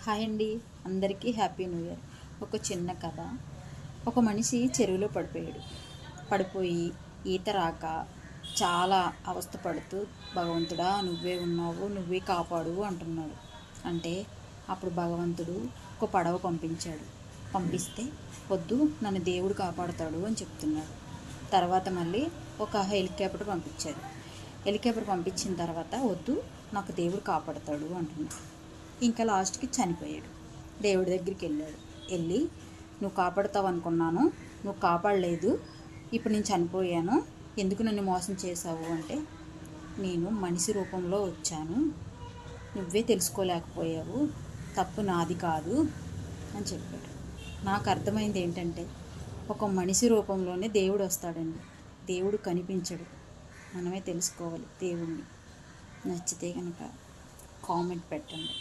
Hi అండి, అందరికీ happy new year. ఒక చిన్న కథ. ఒక మనిషి చెరువులో పడిపోయి ఈత రాక చాలా అవస్థపడుతూ, భగవంతుడా నువ్వే ఉన్నావు, నువ్వే కాపాడు అంటున్నాడు. అంటే అప్పుడు భగవంతుడు ఒక పడవ పంపిస్తే వద్దు, నన్ను దేవుడు కాపాడుతాడు అని చెప్తున్నాడు. తర్వాత మళ్ళీ ఒక హెలికాప్టర్ పంపించిన తర్వాత వద్దు, నాకు దేవుడు కాపాడుతాడు అంటున్నాడు. ఇంకా లాస్ట్కి చనిపోయాడు. దేవుడి దగ్గరికి వెళ్ళి నువ్వు కాపాడుతావు అనుకున్నాను, నువ్వు కాపాడలేదు, ఇప్పుడు నేను చనిపోయాను, ఎందుకు నన్ను మోసం చేశావు అంటే, నేను మనిషి రూపంలో వచ్చాను, నువ్వే తెలుసుకోలేకపోయావు, తప్పు నాది కాదు అని చెప్పాడు. నాకు అర్థమైంది ఏంటంటే, ఒక మనిషి రూపంలోనే దేవుడు వస్తాడండి. దేవుడు కనిపించడు, మనమే తెలుసుకోవాలి దేవుణ్ణి. నచ్చితే కనుక కామెంట్ పెట్టండి.